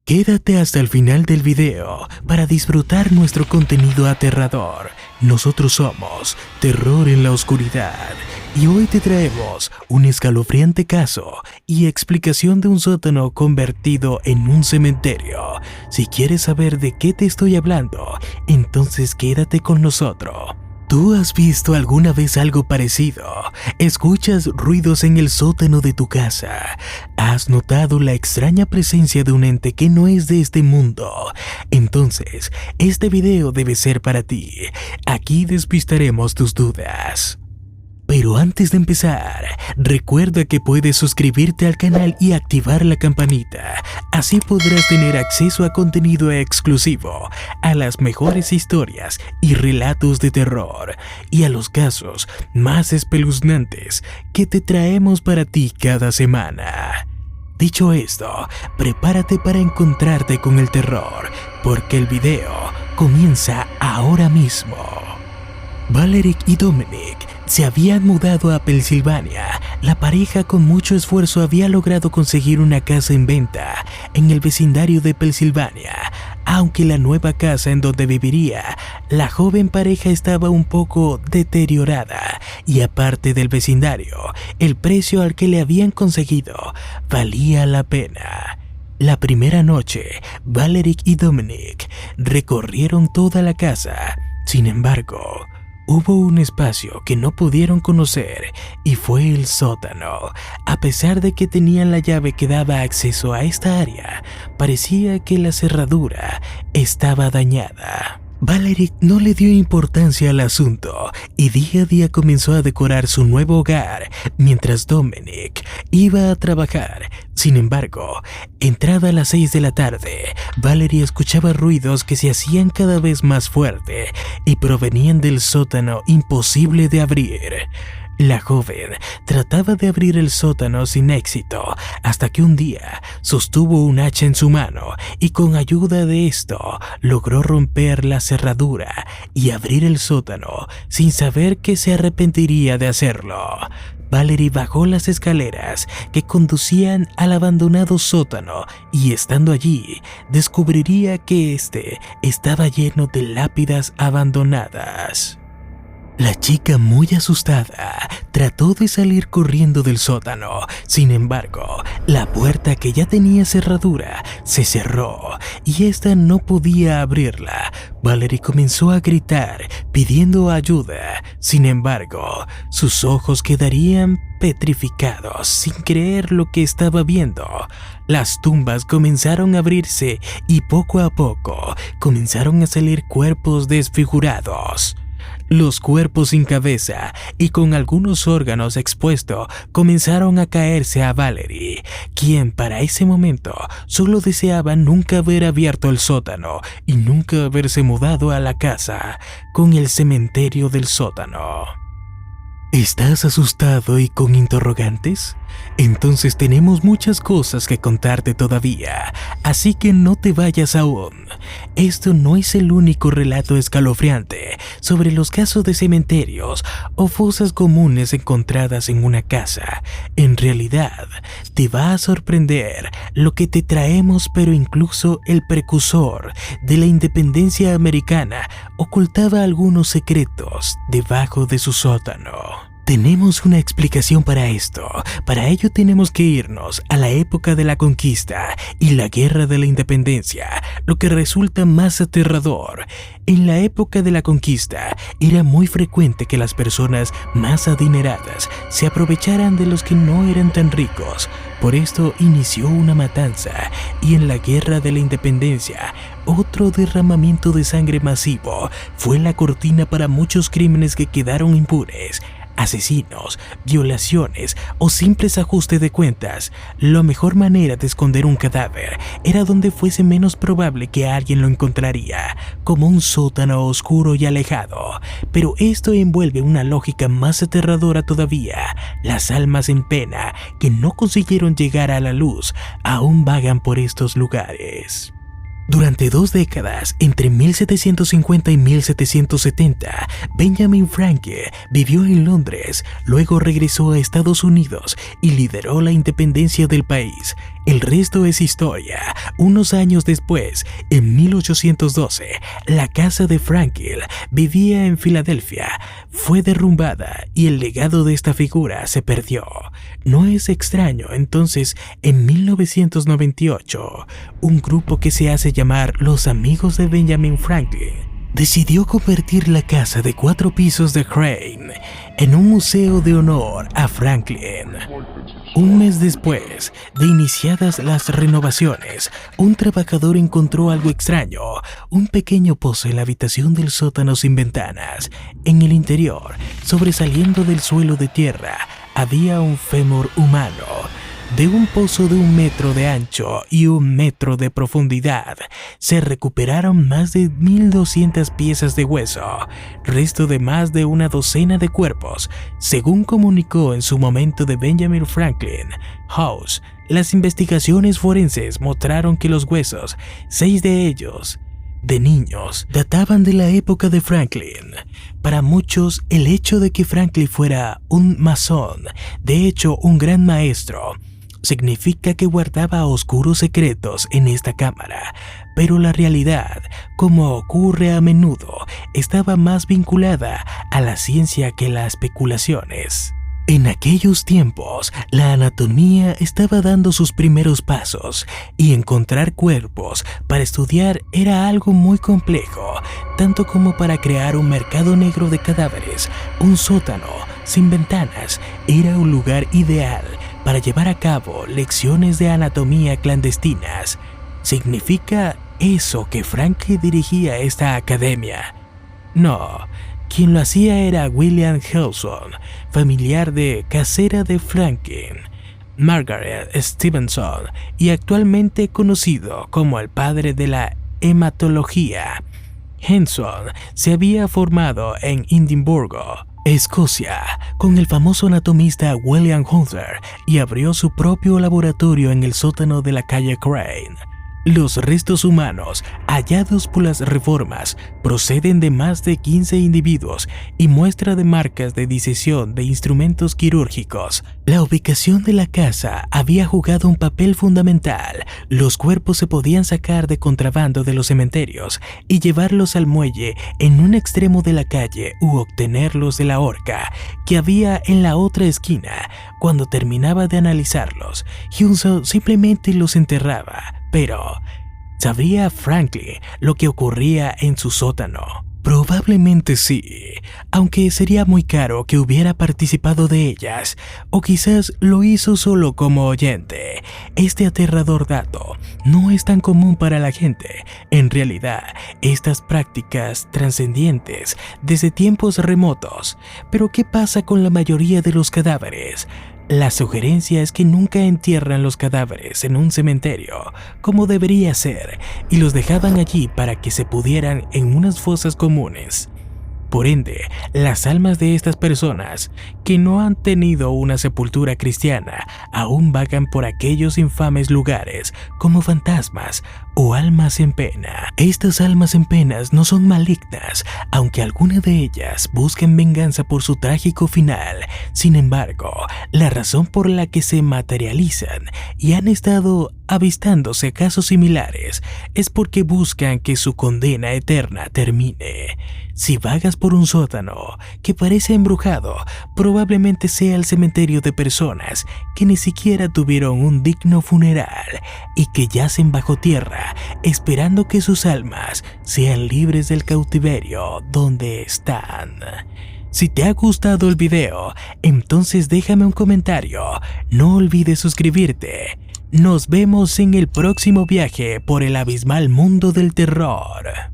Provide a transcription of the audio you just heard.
Quédate hasta el final del video para disfrutar nuestro contenido aterrador. Nosotros somos Terror en la Oscuridad y hoy te traemos un escalofriante caso y explicación de un sótano convertido en un cementerio. Si quieres saber de qué te estoy hablando, entonces quédate con nosotros. ¿Tú has visto alguna vez algo parecido? ¿Escuchas ruidos en el sótano de tu casa? ¿Has notado la extraña presencia de un ente que no es de este mundo? Entonces, este video debe ser para ti. Aquí despistaremos tus dudas. Pero antes de empezar, recuerda que puedes suscribirte al canal y activar la campanita. Así podrás tener acceso a contenido exclusivo, a las mejores historias y relatos de terror, y a los casos más espeluznantes que te traemos para ti cada semana. Dicho esto, prepárate para encontrarte con el terror, porque el video comienza ahora mismo. Valerie y Dominic se habían mudado a Pensilvania. La pareja con mucho esfuerzo había logrado conseguir una casa en venta en el vecindario de Pensilvania. Aunque la nueva casa en donde viviría la joven pareja estaba un poco deteriorada y aparte del vecindario, el precio al que le habían conseguido valía la pena. La primera noche, Valerie y Dominic recorrieron toda la casa. Sin embargo, hubo un espacio que no pudieron conocer y fue el sótano. A pesar de que tenían la llave que daba acceso a esta área, parecía que la cerradura estaba dañada. Valerie no le dio importancia al asunto y día a día comenzó a decorar su nuevo hogar mientras Dominic iba a trabajar. Sin embargo, entrada a las 6 de la tarde, Valerie escuchaba ruidos que se hacían cada vez más fuertes y provenían del sótano imposible de abrir. La joven trataba de abrir el sótano sin éxito hasta que un día sostuvo un hacha en su mano y con ayuda de esto logró romper la cerradura y abrir el sótano sin saber que se arrepentiría de hacerlo. Valerie bajó las escaleras que conducían al abandonado sótano y estando allí descubriría que este estaba lleno de lápidas abandonadas. La chica, muy asustada, trató de salir corriendo del sótano. Sin embargo, la puerta que ya tenía cerradura se cerró y esta no podía abrirla. Valerie comenzó a gritar pidiendo ayuda. Sin embargo, sus ojos quedarían petrificados sin creer lo que estaba viendo. Las tumbas comenzaron a abrirse y poco a poco comenzaron a salir cuerpos desfigurados. Los cuerpos sin cabeza y con algunos órganos expuestos comenzaron a caerse a Valerie, quien para ese momento solo deseaba nunca haber abierto el sótano y nunca haberse mudado a la casa con el cementerio del sótano. ¿Estás asustado y con interrogantes? Entonces tenemos muchas cosas que contarte todavía, así que no te vayas aún. Esto no es el único relato escalofriante sobre los casos de cementerios o fosas comunes encontradas en una casa. En realidad, te va a sorprender lo que te traemos, pero incluso el precursor de la independencia americana ocultaba algunos secretos debajo de su sótano. Tenemos una explicación para esto. Para ello tenemos que irnos a la época de la conquista y la guerra de la independencia, lo que resulta más aterrador. En la época de la conquista era muy frecuente que las personas más adineradas se aprovecharan de los que no eran tan ricos. Por esto inició una matanza y en la guerra de la independencia otro derramamiento de sangre masivo fue la cortina para muchos crímenes que quedaron impunes. Asesinos, violaciones o simples ajustes de cuentas. La mejor manera de esconder un cadáver era donde fuese menos probable que alguien lo encontraría, como un sótano oscuro y alejado. Pero esto envuelve una lógica más aterradora todavía. Las almas en pena que no consiguieron llegar a la luz aún vagan por estos lugares. Durante 2 décadas, entre 1750 y 1770, Benjamin Franklin vivió en Londres, luego regresó a Estados Unidos y lideró la independencia del país. El resto es historia. Unos años después, en 1812, la casa de Franklin vivía en Filadelfia. Fue derrumbada y el legado de esta figura se perdió. No es extraño, entonces, en 1998, un grupo que se hace llamar los Amigos de Benjamin Franklin decidió convertir la casa de 4 pisos de Crane en un museo de honor a Franklin. Un mes después de iniciadas las renovaciones, un trabajador encontró algo extraño, un pequeño pozo en la habitación del sótano sin ventanas. En el interior, sobresaliendo del suelo de tierra, había un fémur humano. De un pozo de 1 metro de ancho y 1 metro de profundidad, se recuperaron más de 1,200 piezas de hueso, resto de más de una docena de cuerpos, según comunicó en su momento de Benjamin Franklin House. Las investigaciones forenses mostraron que los huesos, 6 de ellos, de niños, databan de la época de Franklin. Para muchos, el hecho de que Franklin fuera un masón, de hecho un gran maestro, significa que guardaba oscuros secretos en esta cámara, pero la realidad, como ocurre a menudo, estaba más vinculada a la ciencia que las especulaciones. En aquellos tiempos, la anatomía estaba dando sus primeros pasos y encontrar cuerpos para estudiar era algo muy complejo, tanto como para crear un mercado negro de cadáveres. Un sótano sin ventanas era un lugar ideal para llevar a cabo lecciones de anatomía clandestinas. ¿Significa eso que Franklin dirigía esta academia? No. Quien lo hacía era William Helson, familiar de casera de Franklin, Margaret Stevenson, y actualmente conocido como el padre de la hematología. Henson se había formado en Edimburgo, Escocia, con el famoso anatomista William Hunter y abrió su propio laboratorio en el sótano de la calle Crane. Los restos humanos hallados por las reformas proceden de más de 15 individuos y muestra de marcas de disección de instrumentos quirúrgicos. La ubicación de la casa había jugado un papel fundamental. Los cuerpos se podían sacar de contrabando de los cementerios y llevarlos al muelle en un extremo de la calle u obtenerlos de la horca que había en la otra esquina. Cuando terminaba de analizarlos, Hudson simplemente los enterraba. Pero, ¿sabría Franklin lo que ocurría en su sótano? Probablemente sí, aunque sería muy caro que hubiera participado de ellas, o quizás lo hizo solo como oyente. Este aterrador dato no es tan común para la gente. En realidad, estas prácticas trascendientes desde tiempos remotos. Pero ¿qué pasa con la mayoría de los cadáveres? La sugerencia es que nunca entierran los cadáveres en un cementerio, como debería ser, y los dejaban allí para que se pudieran en unas fosas comunes. Por ende, las almas de estas personas que no han tenido una sepultura cristiana aún vagan por aquellos infames lugares como fantasmas o almas en pena. Estas almas en penas no son malignas, aunque algunas de ellas busquen venganza por su trágico final. Sin embargo, la razón por la que se materializan y han estado avistándose casos similares es porque buscan que su condena eterna termine. Si vagas por un sótano que parece embrujado, probablemente sea el cementerio de personas que ni siquiera tuvieron un digno funeral y que yacen bajo tierra esperando que sus almas sean libres del cautiverio donde están. Si te ha gustado el video, entonces déjame un comentario. No olvides suscribirte. Nos vemos en el próximo viaje por el abismal mundo del terror.